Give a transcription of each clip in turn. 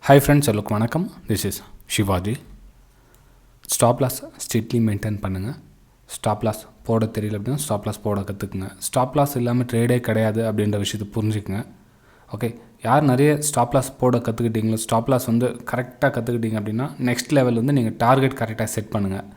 Hi friends, எல்லாருக்கும் வணக்கம். This is Shivaji. Stop loss strictly maintain பண்ணுங்க. Stop loss போட தெரியல அப்படின்னா stop loss போட கற்றுக்குங்க. Stop loss இல்லாமல் ட்ரேடே கிடையாது அப்படின்ற விஷயத்தை புரிஞ்சுக்குங்க. ஓகே, யார் நிறைய ஸ்டாப் லாஸ் போட கற்றுக்கிட்டீங்களோ, ஸ்டாப் லாஸ் வந்து கரெக்டாக கற்றுக்கிட்டீங்க அப்படின்னா நெக்ஸ்ட் லெவல் வந்து நீங்கள் டார்கெட் கரெக்டாக செட் பண்ணுங்கள்.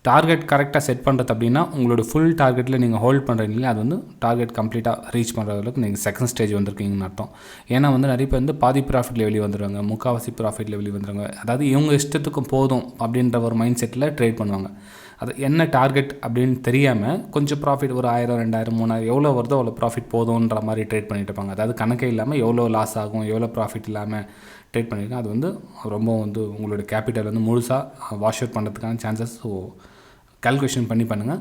டார்கெட் கரெக்டாக செட் பண்ணுறது அப்படின்னா உங்களோட ஃபுல் டார்கெட்டில் நீங்கள் ஹோல்ட் பண்ணுறீங்களே அது வந்து டார்கெட் கம்ப்ளீட்டாக ரீச் பண்ணுற அளவுக்கு நீங்கள் செகண்ட் ஸ்டேஜ் வந்திருக்கீங்கன்னு அர்த்தம். ஏன்னா வந்து நிறைய பேர் வந்து பாதி ப்ராஃபிட்டில் வெளியே வந்துடுவாங்க, முக்கால்வாசி ப்ராஃபிட்டில் வெளியே வந்துடுவாங்க. அதாவது இவங்க இஷ்டத்துக்கும் போதும் அப்படின்ற ஒரு மைண்ட் செட்டில் ட்ரேட் பண்ணுவாங்க. அது என்ன டார்கெட் அப்படின்னு தெரியாமல் கொஞ்சம் ப்ராஃபிட் ஒரு 1000, 2000, 3000 எவ்வளோ வருதோ அவ்வளோ ப்ராஃபிட் போதுன்ற மாதிரி ட்ரேட் பண்ணிட்டு இருப்பாங்க. அதாவது கணக்கே இல்லாமல் எவ்வளோ லாஸ் ஆகும், எவ்வளோ ப்ராஃபிட் இல்லாமல் ட்ரேட் பண்ணியிருக்கேன். அது வந்து ரொம்ப வந்து உங்களோட கேபிட்டல் வந்து முழுசாக வாஷ் அவுட் பண்ணுறதுக்கான சான்சஸ். ஸோ கால்குலேஷன் பண்ணி பண்ணுங்கள்.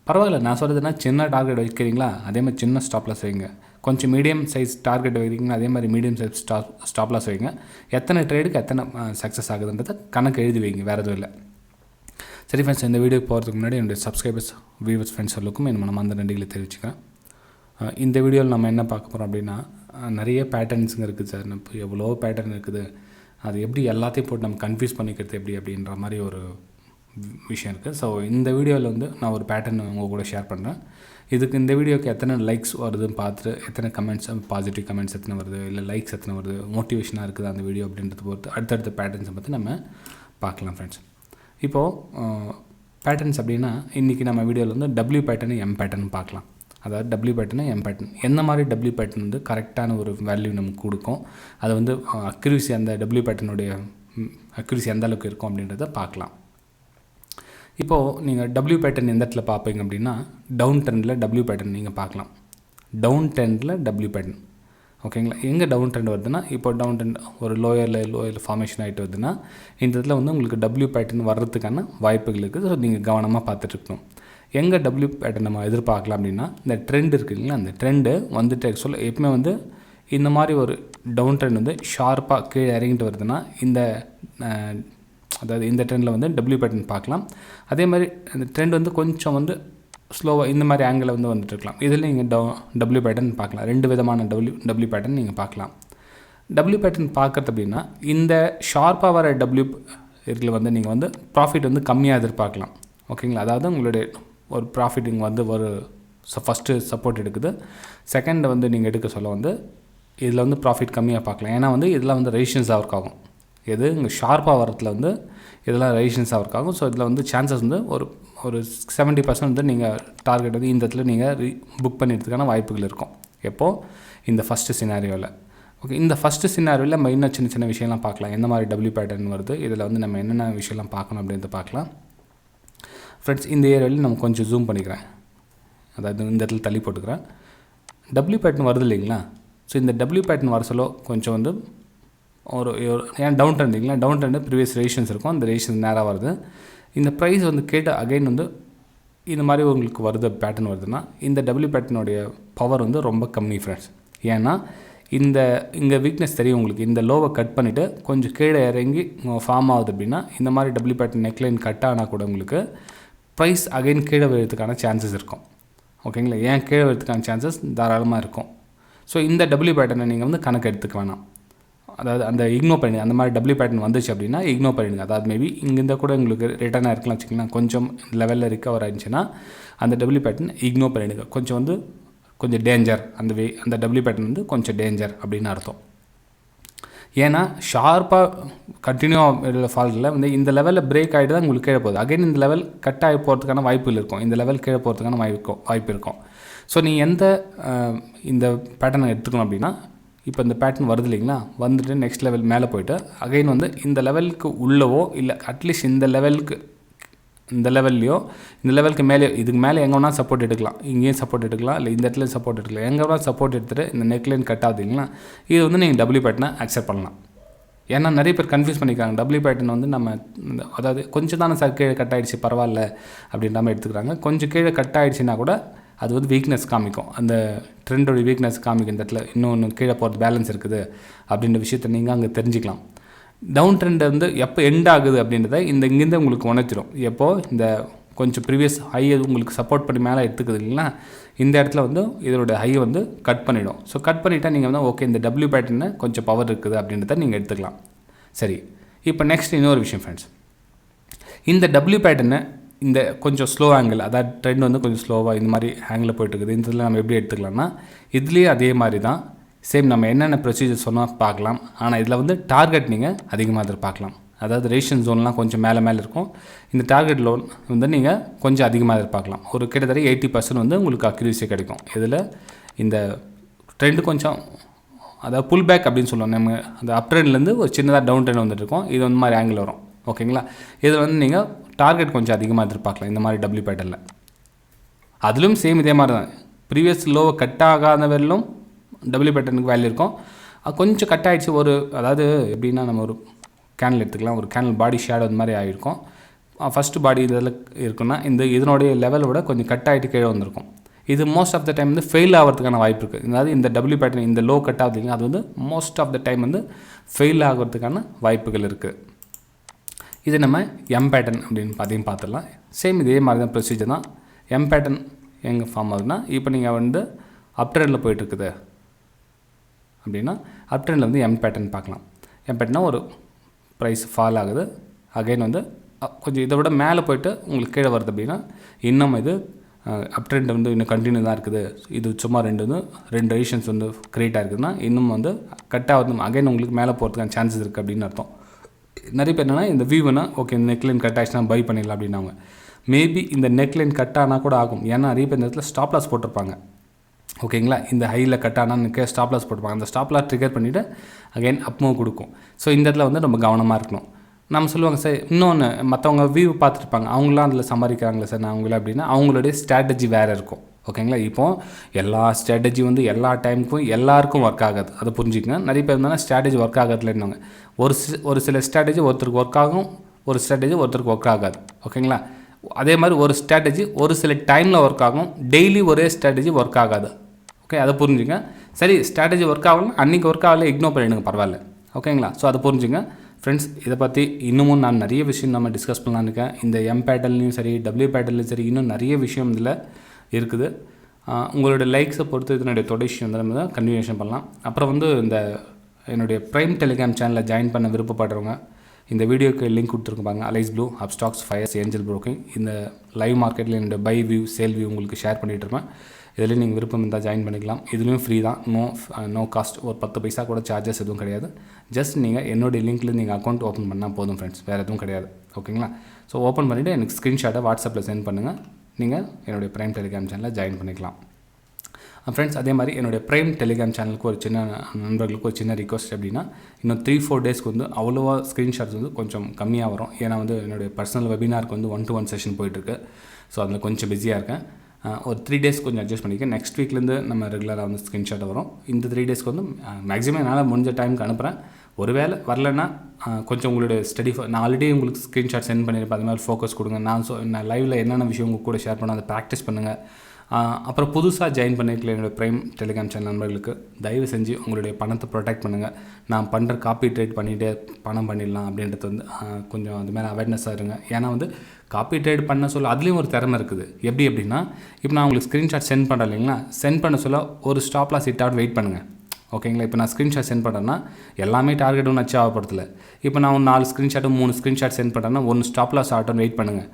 பரவாயில்ல, நான் சொல்கிறதுனா சின்ன டார்கெட் வைக்கிறீங்களா அதே மாதிரி சின்ன ஸ்டாப் லாஸ் வைங்க. கொஞ்சம் மீடியம் சைஸ் டார்கெட் வைக்கிறீங்களா அதே மாதிரி மீடியம் சைஸ் ஸ்டாப் லாஸ் வைங்க. எத்தனை ட்ரேடுக்கு எத்தனை சக்ஸஸ் ஆகுதுன்றதை கணக்கு எழுதி வைங்க, வேறு எதுவும் இல்லை. சரி ஃப்ரெண்ட்ஸ், இந்த வீடியோக்கு போகிறதுக்கு முன்னாடி என்னுடைய சப்ஸ்கிரைபர்ஸ், வியூவர்ஸ், ஃப்ரெண்ட்ஸ் எல்லாருக்கும் என் மனமார்ந்த நன்றிகளை தெரிவிச்சுக்கிறேன். இந்த வீடியோவில் நம்ம என்ன பார்க்க போகிறோம் அப்படின்னா, நிறைய பேட்டர்ன்ஸுங்க இருக்குது சார். இப்போ எவ்வளோ பேட்டர்ன் இருக்குது, அது எப்படி எல்லாத்தையும் போட்டு நம்ம கன்ஃபியூஸ் பண்ணிக்கிறது எப்படி அப்படின்ற மாதிரி ஒரு விஷயம் இருக்குது. ஸோ இந்த வீடியோவில் வந்து நான் ஒரு பேட்டர்ன் உங்கள் கூட ஷேர் பண்ணுறேன். இதுக்கு இந்த வீடியோக்கு எத்தனை லைக்ஸ் வருதுன்னு பார்த்துட்டு, எத்தனை கமெண்ட்ஸ், பாசிட்டிவ் கமெண்ட்ஸ் எத்தனை வருது, இல்லை லைக்ஸ் எத்தனை வருது, மோட்டிவேஷனாக இருக்குது அந்த வீடியோ அப்படின்றத பொறுத்து அடுத்தடுத்த பேட்டர்ன்ஸை பற்றி நம்ம பார்க்கலாம் ஃப்ரெண்ட்ஸ். இப்போது பேட்டர்ன்ஸ் அப்படின்னா இன்றைக்கி நம்ம வீடியோவில் வந்து டபிள்யூ பேட்டர்னு எம் பேட்டர்ன் பார்க்கலாம். அதாவது டபிள்யூ பேட்டர்னு எம் பேட்டர்ன், எந்த மாதிரி டபிள்யூ பேட்டர்ன் வந்து கரெக்டான ஒரு வேல்யூ நமக்கு கொடுக்கும், அது வந்து அக்யூரசி, அந்த டபிள்யூ பேட்டர்னுடைய அக்யூரசி எந்த அளவுக்கு இருக்கும் அப்படின்றத பார்க்கலாம். இப்போது நீங்கள் டபிள்யூ பேட்டர்ன் எந்த இடத்துல பார்ப்பீங்க அப்படின்னா, டவுன் ட்ரெண்டில் டபிள்யூ பேட்டர்ன் நீங்கள் பார்க்கலாம். டவுன் ட்ரெண்டில் டபிள்யூ பேட்டர்ன், ஓகேங்களா. எங்கே டவுன் ட்ரெண்ட் வருதுன்னா, இப்போ டவுன் ட்ரெண்ட் ஒரு லோயரில் ஃபார்மேஷன் ஆகிட்டு வருதுன்னா இந்த இடத்துல வந்து உங்களுக்கு டபிள்யூ பேட்டர்ன் வர்றதுக்கான வாய்ப்புகள் இருக்குது. ஸோ நீங்கள் கவனமாக பார்த்துட்ருக்கணும். எங்கே டபிள்யூ பேட்டர்ன் நம்ம எதிர்பார்க்கலாம் அப்படின்னா, இந்த ட்ரெண்ட் இருக்குது இல்லைங்களா, அந்த ட்ரெண்டு வந்துட்டு ஆக்சுவலாக எப்பவுமே வந்து இந்த மாதிரி ஒரு டவுன் ட்ரெண்ட் வந்து ஷார்ப்பாக கீழே இறங்கிட்டு வருதுன்னா இந்த அதாவது இந்த ட்ரெண்டில் வந்து டபிள்யூ பேட்டர்ன் பார்க்கலாம். அதே மாதிரி அந்த ட்ரெண்ட் வந்து கொஞ்சம் வந்து ஸ்லோவாக இந்த மாதிரி ஆங்கிளில் வந்து வந்துட்டுருக்கலாம். இதில் நீங்கள் டபிள்யூ பேட்டர்ன் பார்க்கலாம். ரெண்டு விதமான டபிள்யூ பேட்டர்ன் நீங்கள் பார்க்கலாம். டபிள்யூ பேட்டர்ன் பார்க்குறது அப்படின்னா, இந்த ஷார்ப்பாக வர டபிள்யூ இதில் வந்து நீங்கள் வந்து ப்ராஃபிட் வந்து கம்மியாக எதிர்பார்க்கலாம், ஓகேங்களா. அதாவது உங்களுடைய ஒரு ப்ராஃபிட் இங்கே வந்து ஒரு ஃபஸ்ட்டு சப்போர்ட் எடுக்குது, செகண்ட் வந்து நீங்கள் எடுக்க சொல்ல வந்து இதில் வந்து ப்ராஃபிட் கம்மியாக பார்க்கலாம். ஏன்னா வந்து இதெல்லாம் வந்து ரெசிஸ்டன்ஸாக ஒர்க் ஆகும். எது இங்கே ஷார்ப்பாக வரத்தில் வந்து இதெல்லாம் ரெசிஸ்டன்ஸாக ஒர்க் ஆகும். ஸோ இதில் வந்து சான்சஸ் வந்து ஒரு 70% வந்து நீங்கள் டார்கெட் வந்து இந்த இடத்துல நீங்கள் புக் பண்ணிக்கிறதுக்கான வாய்ப்புகள் இருக்கும். எப்போது இந்த ஃபஸ்ட்டு சினாரியோவில். ஓகே, இந்த ஃபஸ்ட்டு சினாரியோவில் நம்ம இன்னும் சின்ன சின்ன விஷயம்லாம் பார்க்கலாம். எந்த மாதிரி டபிள்யூ பேட்டர்ன் வருது, இதில் வந்து நம்ம என்னென்ன விஷயம்லாம் பார்க்கணும் அப்படின்றத பார்க்கலாம். ஃப்ரெண்ட்ஸ், இந்த ஏரியாவில் நம்ம கொஞ்சம் ஜூம் பண்ணிக்கிறேன், அதாவது இந்த இடத்துல தள்ளி போட்டுக்கிறேன். டபிள்யூ பேட்டர்ன் வருது இல்லைங்களா. ஸோ இந்த டபிள்யூ பேட்டர்ன் வர சொல்ல கொஞ்சம் வந்து ஏன் டவுன் ட்ரெண்ட் இல்லைங்களா, டவுன் ட்ரெண்டு ப்ரீவியஸ் ரெசிஸ்டன்ஸ் இருக்கும், அந்த ரெசிஸ்டன்ஸ் நேராக வருது. இந்த ப்ரைஸ் வந்து கேட்டு அகைன் வந்து இந்த மாதிரி உங்களுக்கு வருது பேட்டர்ன் வருதுன்னா இந்த டபிள்யூ பேட்டர்னுடைய பவர் வந்து ரொம்ப கம்மி ஃப்ரெண்ட்ஸ். ஏன்னா இங்கே வீக்னஸ் தெரியும் உங்களுக்கு. இந்த லோவை கட் பண்ணிவிட்டு கொஞ்சம் கீழே இறங்கி ஃபார்ம் ஆகுது அப்படின்னா இந்த மாதிரி டபிள்யூ பேட்டர்ன் நெக்லைன் கட் ஆனால் கூட உங்களுக்கு ப்ரைஸ் அகைன் கீழே வரதுக்கான சான்சஸ் இருக்கும், ஓகேங்களா. ஏன் கீழே வரதுக்கான சான்சஸ் தாராளமாக இருக்கும். ஸோ இந்த டபிள்யூ பேட்டர்னை நீங்கள் வந்து கணக்கு எடுத்துக்க வேணாம். அதாவது அந்த இக்னோர் பண்ணி அந்த மாதிரி டபிள்யூ பேட்டர்ன் வந்துச்சு அப்படின்னா இக்னோர் பண்ணிடுங்க. அதாவது மேபி இங்கேருந்து கூட உங்களுக்கு ரிட்டர்னாக இருக்கலாம் வச்சுக்கலாம். கொஞ்சம் லெவலில் ரிக்கவர் ஆகிடுச்சுன்னா அந்த டபிள்யூ பேட்டர்ன் இக்னோர் பண்ணிடுங்க. கொஞ்சம் டேஞ்சர், அந்த டபிள்யூ பேட்டர்ன் வந்து கொஞ்சம் டேஞ்சர் அப்படின்னு அர்த்தம். ஏன்னா ஷார்ப்பாக கண்டினியூவாக ஃபால்ட்டில் வந்து இந்த லெவலில் பிரேக் ஆகிட்டு தான் உங்களுக்கு கீழே போகுது. அகைன் இந்த லெவல் கட் ஆகி போகிறதுக்கான வாய்ப்புகள் இருக்கும், இந்த லெவல் கீழே போகிறதுக்கான வாய்ப்பு இருக்கும். ஸோ நீங்கள் இந்த பேட்டர்னை எடுத்துக்கணும் அப்படின்னா, இப்போ இந்த பேட்டர்ன் வருது இல்லைங்களா, வந்துட்டு நெக்ஸ்ட் லெவல் மேலே போய்ட்டு அகைன் வந்து இந்த லெவலுக்கு உள்ளவோ இல்லை அட்லீஸ்ட் இந்த லெவல்லையோ இந்த லெவலுக்கு மேலே இதுக்கு மேலே எங்கே வேணால் சப்போர்ட் எடுக்கலாம். இங்கேயும் சப்போர்ட் எடுக்கலாம், இல்லை இந்த இடத்துல சப்போர்ட் எடுக்கலாம். எங்கே வேணால் சப்போர்ட் எடுத்துகிட்டு இந்த நெக்லைன் கட் ஆகுது இல்லைங்களா, இது வந்து நீங்கள் டபிள்யூ பேட்டர்னை அக்செப்ட் பண்ணலாம். ஏன்னா நிறைய பேர் கன்ஃபியூஸ் பண்ணிக்கிறாங்க. டபிள்யூ பேட்டர்ன் வந்து நம்ம அதாவது கொஞ்சம் தானே சார் கீழே கட் ஆகிடுச்சு பரவாயில்ல அப்படின்ற மாதிரி எடுத்துக்கிறாங்க. கொஞ்சம் கீழே கட் ஆகிடுச்சின்னா கூட அது வந்து வீக்னஸ் காமிக்கும், அந்த ட்ரெண்டோட வீக்னஸ் காமிக்கும். இந்த இடத்துல இன்னொன்று கீழே போகிறது பேலன்ஸ் இருக்குது அப்படின்ற விஷயத்தை நீங்கள் அங்கே தெரிஞ்சுக்கலாம். டவுன் ட்ரெண்ட் வந்து எப்போ எண்ட் ஆகுது அப்படின்றத இங்கேருந்து உங்களுக்கு உணர்த்திடும். எப்போது இந்த கொஞ்சம் ப்ரீவியஸ் ஹை உங்களுக்கு சப்போர்ட் பண்ணி மேலே எடுத்துக்குது இல்லைங்களா, இந்த இடத்துல வந்து இதோட ஹை வந்து கட் பண்ணிவிடும். ஸோ கட் பண்ணிவிட்டால் நீங்கள் வந்து ஓகே இந்த டபிள்யூ பேட்டர்னு கொஞ்சம் பவர் இருக்குது அப்படின்றத நீங்கள் எடுத்துக்கலாம். சரி, இப்போ நெக்ஸ்ட் இன்னொரு விஷயம் ஃப்ரெண்ட்ஸ், இந்த டபிள்யூ பேட்டர்னை இந்த கொஞ்சம் ஸ்லோ ஆங்கிள், அதாவது ட்ரெண்ட் வந்து கொஞ்சம் ஸ்லோவாக இந்த மாதிரி ஆங்கிளில் போய்ட்டுருக்குது. இந்த இதில் நம்ம எப்படி எடுத்துக்கலாம்னா, இதுலேயே அதே மாதிரி தான் சேம் நம்ம என்னென்ன ப்ரொசீஜர் சொன்னால் பார்க்கலாம். ஆனால் இதில் வந்து டார்கெட் நீங்கள் அதிகமாக எதிர்பார்க்கலாம். அதாவது ரேஷன் ஜோன்லாம் கொஞ்சம் மேலே இருக்கும். இந்த டார்கெட் லோன் வந்து நீங்கள் கொஞ்சம் அதிகமாக எதிர்பார்க்கலாம். ஒரு கிட்டத்தட்ட 80% வந்து உங்களுக்கு அக்யூரசி கிடைக்கும். இதில் இந்த ட்ரெண்டு கொஞ்சம் அதாவது புல் பேக் அப்படின்னு சொல்லுவோம். நம்ம அந்த அப் ட்ரெண்ட்லேருந்து ஒரு சின்னதாக டவுன் ட்ரெண்ட் வந்துட்டு இருக்கோம். இது வந்து மாதிரி ஆங்கிள் வரும். ஓகேங்களா? இதில் வந்து நீங்கள் டார்கெட் கொஞ்சம் அதிகமாக எதிர்பார்க்கலாம் இந்த மாதிரி டபிள்யூ பேட்டர்னில். அதிலும் சேம் இதே மாதிரி தான், ப்ரீவியஸ் லோவை கட் ஆகாத வரலும் டபிள்யூ பேட்டர்னுக்கு வேல்யூ இருக்கும். அது கொஞ்சம் கட் ஆகிடுச்சு. அதாவது எப்படின்னா, நம்ம ஒரு கேண்டில் எடுத்துக்கலாம். ஒரு கேண்டில் பாடி ஷேடோ அந்த மாதிரி ஆகிருக்கும். ஃபஸ்ட்டு பாடி இதில் இருக்குன்னா இதனுடைய லெவலை விட கொஞ்சம் கட் ஆகிட்டு கீழே வந்திருக்கும். இது மோஸ்ட் ஆஃப் த டைம் வந்து ஃபெயில் ஆகிறதுக்கான வாய்ப்பு இருக்குது. அதாவது இந்த டபிள்யூ பேட்டர்ன் இந்த லோ கட் ஆகுது இல்லைங்க, அது வந்து மோஸ்ட் ஆஃப் த டைம் வந்து ஃபெயில் ஆகிறதுக்கான வாய்ப்புகள் இருக்குது. இது நம்ம எம் பேட்டர்ன் அப்படின்னு அதையும் பார்த்துடலாம். சேம் இதே மாதிரி தான் ப்ரொசீஜர் தான். எம் பேட்டர்ன் எங்கே ஃபார்ம் ஆகுதுன்னா, இப்போ நீங்கள் வந்து அப் ட்ரெண்டில் போயிட்டுருக்குது அப்படின்னா அப் ட்ரெண்டில் வந்து எம் பேட்டர்ன் பார்க்கலாம். எம் பேட்டர்னா ஒரு ப்ரைஸ் ஃபால் ஆகுது, அகைன் வந்து கொஞ்சம் இதை விட மேலே போய்ட்டு உங்களுக்கு கீழே வருது அப்படின்னா இன்னும் இது அப் ட்ரெண்ட் வந்து இன்னும் கண்டினியூ தான் இருக்குது. இது சும்மா ரெண்டு ரெடிஷன்ஸ் வந்து க்ரியேட் ஆகிருக்குதுன்னா இன்னும் வந்து கட் ஆகுது, அகைன் உங்களுக்கு மேலே போகிறதுக்கான சான்சஸ் இருக்குது அப்படின்னு அர்த்தம். நிறைய பேர் என்னென்னா இந்த வியூனா ஓகே இந்த நெக்லைன் கட் ஆகிடுச்சுன்னா பை பண்ணிடலாம் அப்படின்னாங்க. மேபி இந்த நெக்லைன் கட் ஆனால் கூட ஆகும். ஏன்னா நிறைய பேர் இந்த இடத்துல ஸ்டாப் லாஸ் போட்டிருப்பாங்க. ஓகேங்களா? இந்த ஹையில் கட் ஆனால் ஸ்டாப் லாஸ் போட்டிருப்பாங்க. அந்த ஸ்டாப் லாஸ் ட்ரிகர் பண்ணிவிட்டு அகைன் அப் மூவ் கொடுக்கும். ஸோ இந்த இடத்துல வந்து நம்ம கவனமாக இருக்கணும். நம்ம சொல்லுவாங்க சார், இன்னொன்று மற்றவங்க வியூ பார்த்துருப்பாங்க, அவங்களாம் அதில் சம்பாதிக்கிறாங்களே சார் நான் அவங்கள அப்படின்னா அவங்களுடைய ஸ்ட்ராட்டஜி வேறு இருக்கும். ஓகேங்களா? இப்போது எல்லா ஸ்ட்ராட்டஜி வந்து எல்லா டைமுக்கும் எல்லாருக்கும் ஒர்க் ஆகாது, அதை புரிஞ்சுக்கங்க. நிறைய பேர் இருந்தாலும் ஸ்ட்ராட்டஜி ஒர்க் ஆகாதுலன்னாங்க. ஒரு சில ஸ்ட்ராட்டஜி ஒருத்தருக்கு ஒர்க் ஆகும், ஒரு ஸ்ட்ராட்டஜி ஒருத்தருக்கு ஒர்க் ஆகாது. ஓகேங்களா? அதே மாதிரி ஒரு ஸ்ட்ராட்டஜி ஒரு சில டைமில் ஒர்க் ஆகும், டெய்லி ஒரே ஸ்ட்ராட்டஜி ஒர்க் ஆகாது. ஓகே, அதை புரிஞ்சுங்க. சரி, ஸ்ட்ராட்டஜி ஒர்க் ஆகலாம், அன்றைக்கி ஒர்க் ஆகலை இக்னோர் பண்ணிடுங்க, பரவாயில்ல. ஓகேங்களா? ஸோ அதை புரிஞ்சுங்க ஃப்ரெண்ட்ஸ். இதை பற்றி இன்னமும் நான் நிறைய விஷயம் நம்ம டிஸ்கஸ் பண்ணலான்னு இருக்கேன். இந்த எம் பேட்டர்லையும் சரி டபிள்யூ பேட்டர்லையும் சரி இன்னும் நிறைய விஷயம் இதில் இருக்குது. உங்களோட லைக்ஸை பொறுத்து இதனுடைய தொடர்ச்சி வந்து நம்ம தான் கன்டினியூஷன் பண்ணலாம். அப்புறம் வந்து இந்த என்னுடைய ப்ரைம் டெலிகிராம் சேனலில் ஜாயின் பண்ண விருப்பப்படுறவங்க இந்த வீடியோக்கு லிங்க் கொடுத்துருக்கு பாருங்க. Aliceblue, HubStocks, FYERS, angel broking. இந்த லைவ் மார்க்கெட்டில் என்னோட பை வியூ சேல் வியூ உங்களுக்கு ஷேர் பண்ணிகிட்டு இருப்பேன். இதில் நீங்கள் விருப்பம் இருந்தால் ஜாயின் பண்ணிக்கலாம். இதுலேயும் ஃப்ரீ தான், நோ காஸ்ட். ஒரு 10 பைசா கூட சார்ஜஸ் எதுவும் கிடையாது. ஜஸ்ட் நீங்கள் என்னுடைய லிங்க்கில் நீங்கள் அக்கௌண்ட் ஓப்பன் பண்ணால் போதும் ஃப்ரெண்ட்ஸ், வேறு எதுவும் கிடையாது. ஓகேங்களா? ஸோ ஓப்பன் பண்ணிவிட்டு எனக்கு ஸ்க்ரீன்ஷாட்டை வாட்ஸ்அப்பில் சென்ட் பண்ணுங்கள். நீங்கள் என்னுடைய ப்ரைம் டெலிகிராம் சேனலில் ஜாயின் பண்ணிக்கலாம் ஃப்ரெண்ட்ஸ். அதே மாதிரி என்னுடைய ப்ரைம் டெலிகிராம் சேனலுக்கு ஒரு சின்ன நண்பர்களுக்கு ஒரு சின்ன ரிக்வஸ்ட் அப்படின்னா, இன்னும் 3-4 டேஸ்க்கு வந்து அவ்வளோவா ஸ்க்ரீன்ஷாட்ஸ் வந்து கொஞ்சம் கம்மியாக வரும். ஏன்னா வந்து என்னுடைய பர்சனல் வெபினாருக்கு வந்து 1-to-1 செஷன் போயிட்டுருக்கு. ஸோ அதில் கொஞ்சம் பிஸியாக இருக்கேன். ஒரு 3 டேஸ் கொஞ்சம் அட்ஜஸ்ட் பண்ணிக்க. நெக்ஸ்ட் வீக்லேருந்து நம்ம ரெகுலராக வந்து ஸ்க்ரீன்ஷாட் வரும். இந்த 3 டேஸ்க்கு வந்து மேக்ஸிமம் என்னால் முடிஞ்ச டைமுக்கு அனுப்புகிறேன். ஒருவேளை வரலன்னா கொஞ்சம் உங்களுடைய நான் ஆல்ரெடி உங்களுக்கு ஸ்க்ரீன்ஷாட் சென்ட் பண்ணியிருப்பேன். அது மாதிரி ஃபோக்கஸ் கொடுங்க. நான் லைவில் என்னென்ன விஷயம் உங்கள் கூட ஷேர் பண்ண அதை ப்ராக்டிஸ் பண்ணுங்கள். அப்புறம் புதுசாக ஜாயின் பண்ணியிருக்கல என்னோடய ப்ரைம் டெலிகிராம் சேனல் நண்பர்களுக்கு தயவு செஞ்சு உங்களுடைய பணத்தை ப்ரொடெக்ட் பண்ணுங்கள். நான் பண்ணுற காப்பி ட்ரேட் பண்ணிவிட்டு பணம் பண்ணிடலாம் அப்படின்றது வந்து கொஞ்சம் அது மேலே அவேர்னஸாக இருங்க. ஏன்னா வந்து காப்பி ட்ரேட் பண்ண சொல்ல அதுலேயும் ஒரு திறமை இருக்குது. எப்படின்னா இப்போ நான் உங்களுக்கு ஸ்க்ரீன்ஷாட் சென்ட் பண்ணுறேன் இல்லைங்களா, சென்ட் பண்ண சொல்ல ஒரு ஸ்டாப் லாஸ் ஹிட் ஆட் வெயிட் பண்ணுங்கள். ஓகேங்களா? இப்போ நான் ஸ்க்ரீன்ஷாட் சென்ட் பண்ணுறேன்னா எல்லாமே டார்கெட் ஒன்று அச்சீவ் ஆகப்படுத்தல. இப்போ நான் ஒரு 4 ஸ்க்ரீன்ஷாட்டு 3 ஸ்க்ரீன்ஷாட் சென்ட் பண்ணுறேன்னா ஒன்று ஸ்டாப் லாஸ் ஆகட்டும் வெயிட் பண்ணுங்கள்.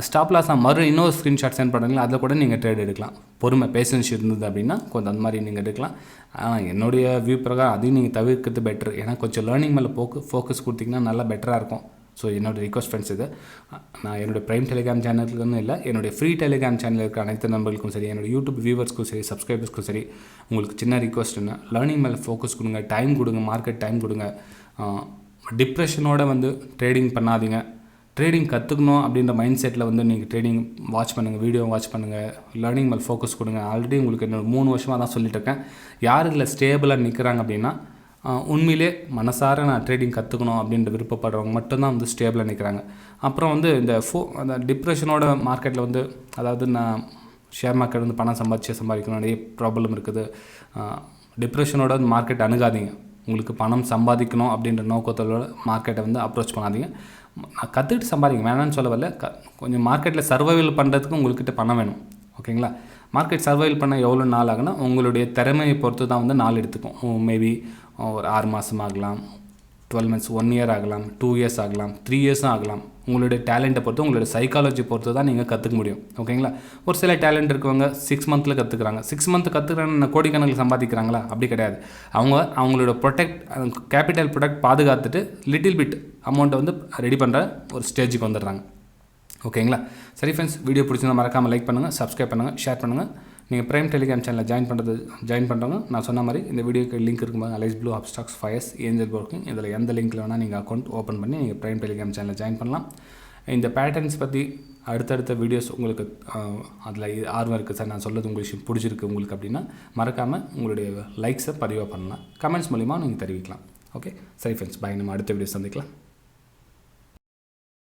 ஸ்டாப் லாஸ் நான் இன்னொரு ஸ்க்ரீன்ஷாட் சென்ட் பண்ணுறீங்களா, அதில் கூட நீங்கள் ட்ரேட் எடுக்கலாம். பொறுமை பேஷன்ஸ் இருந்தது அப்படின்னா கொஞ்சம் அந்த மாதிரி நீங்கள் எடுக்கலாம். ஆனால் என்னுடைய வியூ பிரகாரம் அதையும் நீங்கள் தவிர்க்கிறது பெட்ரு. ஏன்னா கொஞ்சம் லேர்னிங் மேலே ஃபோக்கஸ் கொடுத்திங்கன்னா நல்லா பெட்டராக இருக்கும். ஸோ என்னோடய ரிக்வஸ்ட் ஃப்ரெண்ட்ஸ் இது. நான் என்னோடய ப்ரைம் டெலிகிராம் சேனலுக்குன்னு இல்லை, என்னுடைய ஃப்ரீ டெலிகிராம் சேனலில் இருக்கிற அனைத்து நண்பர்களுக்கும் சரி, என்னோடய யூடியூப் வியூவர்ஸ்க்கும் சரி, சப்ஸ்கிரைபர்ஸ்க்கும் சரி, உங்களுக்கு சின்ன ரிக்வஸ்ட் என்ன, லேர்னிங் மேலே ஃபோக்கஸ் கொடுங்க, டைம் கொடுங்க, மார்க்கெட் டைம் கொடுங்க. டிப்ரெஷனோடு வந்து ட்ரேடிங் பண்ணாதீங்க. ட்ரேடிங் கற்றுக்கணும் அப்படின்ற மைண்ட் செட்டில் வந்து நீங்கள் ட்ரேடிங் வாட்ச் பண்ணுங்கள், வீடியோ வாட்ச் பண்ணுங்கள், லேர்னிங் மேலே ஃபோக்கஸ் கொடுங்க. ஆல்ரெடி உங்களுக்கு என்னோட 3 வருஷமாக தான் சொல்லிட்டு இருக்கேன். யார் இதில் ஸ்டேபிளாக நிற்கிறாங்க அப்படின்னா உண்மையிலே மனசார நான் ட்ரேடிங் கற்றுக்கணும் அப்படின்ற விருப்பப்படுறவங்க மட்டும்தான் வந்து ஸ்டேபிளாக நிற்கிறாங்க. அப்புறம் வந்து அந்த டிப்ரெஷனோட மார்க்கெட்டில் வந்து, அதாவது நான் ஷேர் மார்க்கெட் வந்து பணம் சம்பாதிக்கணும், நிறைய ப்ராப்ளம் இருக்குது. டிப்ரெஷனோட மார்க்கெட் அணுகாதீங்க. உங்களுக்கு பணம் சம்பாதிக்கணும் அப்படின்ற நோக்கத்தோட மார்க்கெட்டை வந்து அப்ரோச் பண்ணாதீங்க. கற்றுக்கிட்டு சம்பாதிங்க, வேணான்னு சொல்ல வரல. கொஞ்சம் மார்க்கெட்டில் சர்வைவல் பண்ணுறதுக்கு உங்கள்கிட்ட பணம் வேணும். ஓகேங்களா? மார்க்கெட் சர்வைவல் பண்ண எவ்வளோ நாள் ஆகுனா உங்களுடைய திறமையை பொறுத்து தான் வந்து நாள் எடுத்துக்கும். மேபி ஒரு 6 மாதம் ஆகலாம், 12 months 1 year ஆகலாம் 2 years ஆகலாம் 3 yearsம் ஆகலாம். உங்களுடைய டேலண்ட்டை பொறுத்து உங்களுடைய சைக்காலஜி பொறுத்து தான் நீங்கள் கற்றுக்க முடியும். ஓகேங்களா? ஒரு சில டேலண்ட் இருக்கவங்க 6 months கற்றுக்குறாங்க. 6 months கற்றுக்குறாங்க கோடிக்கணக்கில் சம்பாதிக்கிறாங்களா? அப்படி கிடையாது. அவங்களோட கேபிட்டல் ப்ரொடெக்ட் பாதுகாத்துட்டு லிட்டில் பிட் அமௌண்ட்டை வந்து ரெடி பண்ணுற ஒரு ஸ்டேஜுக்கு வந்துடுறாங்க. ஓகேங்களா? சரி ஃப்ரெண்ட்ஸ், வீடியோ பிடிச்சிருந்தா மறக்காமல் லைக் பண்ணுங்கள், சப்ஸ்கிரைப் பண்ணுங்கள், ஷேர் பண்ணுங்கள். நீங்கள் ப்ரைம் டெலிகிராம் சேனலில் ஜாயின் பண்ணுறவங்க நான் சொன்ன மாதிரி இந்த வீடியோக்கு லிங்க் இருக்கும்போது Aliceblue, Upstocks, FYERS, angel broking இதில் எந்த லிங்க்கில் வேணால் நீங்கள் அக்கௌண்ட் ஓப்பன் பண்ணி நீங்கள் ப்ரைம் டெலிகிராம் சேனலில் ஜாயின் பண்ணலாம். இந்த பேட்டர்ன்ஸ் பற்றி அடுத்தடுத்த வீடியோஸ் உங்களுக்கு அதில் ஆர்வம் இருக்குது சார், நான் சொல்கிறது உங்களுக்கு பிடிச்சிருக்கு உங்களுக்கு அப்படின்னா மறக்காமல் உங்களுடைய லைக்ஸை பதிவாக பண்ணலாம். கமெண்ட்ஸ் மூலிமா நீங்கள் தெரிவிக்கலாம். ஓகே, சரி ஃப்ரெண்ட்ஸ், பாய். நம்ம அடுத்த வீடியோ சந்திக்கலாம்.